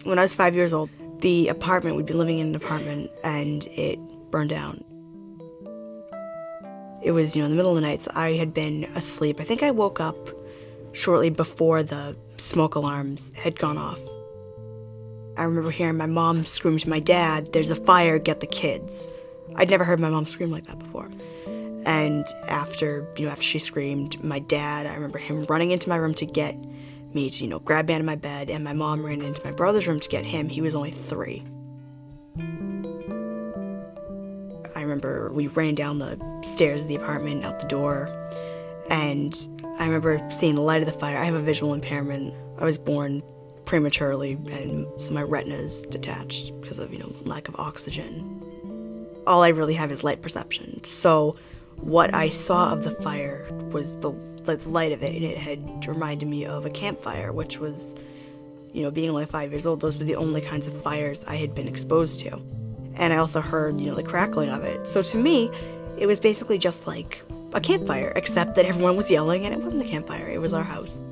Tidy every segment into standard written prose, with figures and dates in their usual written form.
When I was 5 years old, the apartment, we'd been living in an apartment, and it burned down. It was, in the middle of the night, so I had been asleep. I think I woke up shortly before the smoke alarms had gone off. I remember hearing my mom scream to my dad, "There's a fire, get the kids." I'd never heard my mom scream like that before. And after she screamed, my dad, I remember him running into my room to get me to, grab me out of my bed, and my mom ran into my brother's room to get him. He was only 3. I remember we ran down the stairs of the apartment, out the door, and I remember seeing the light of the fire. I have a visual impairment. I was born prematurely, and so my retina is detached because of, lack of oxygen. All I really have is light perception. So what I saw of the fire was the light of it, and it had reminded me of a campfire, which was, being only 5 years old, those were the only kinds of fires I had been exposed to. And I also heard, the crackling of it. So to me, it was basically just like a campfire, except that everyone was yelling, and it wasn't a campfire, it was our house.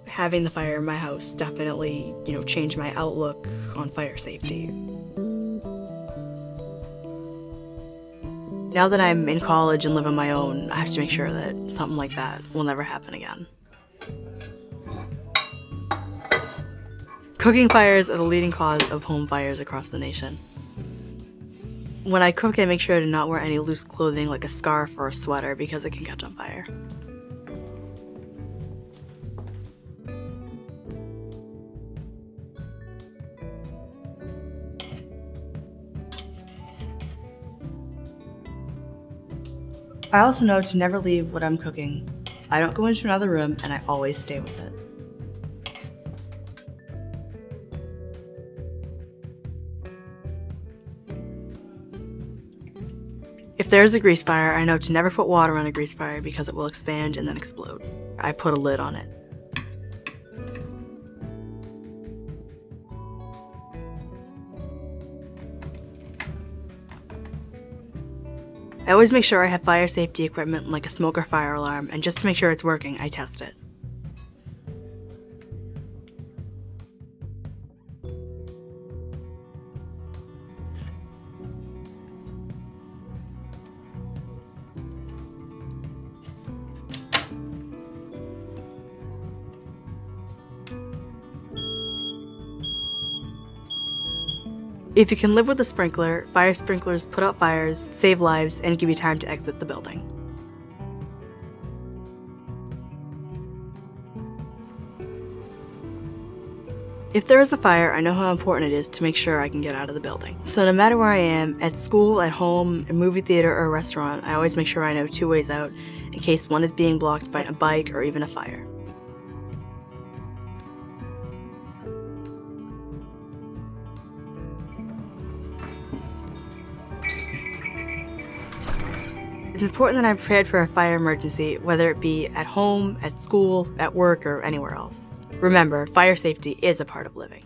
Having the fire in my house definitely, changed my outlook on fire safety. Now that I'm in college and live on my own, I have to make sure that something like that will never happen again. Cooking fires are the leading cause of home fires across the nation. When I cook, I make sure to not wear any loose clothing like a scarf or a sweater because it can catch on fire. I also know to never leave what I'm cooking. I don't go into another room, and I always stay with it. If there is a grease fire, I know to never put water on a grease fire because it will expand and then explode. I put a lid on it. I always make sure I have fire safety equipment like a smoke or fire alarm, and just to make sure it's working, I test it. If you can live with a sprinkler, fire sprinklers put out fires, save lives, and give you time to exit the building. If there is a fire, I know how important it is to make sure I can get out of the building. So no matter where I am, at school, at home, a movie theater, or a restaurant, I always make sure I know 2 ways out in case one is being blocked by a bike or even a fire. It's important that I'm prepared for a fire emergency, whether it be at home, at school, at work, or anywhere else. Remember, fire safety is a part of living.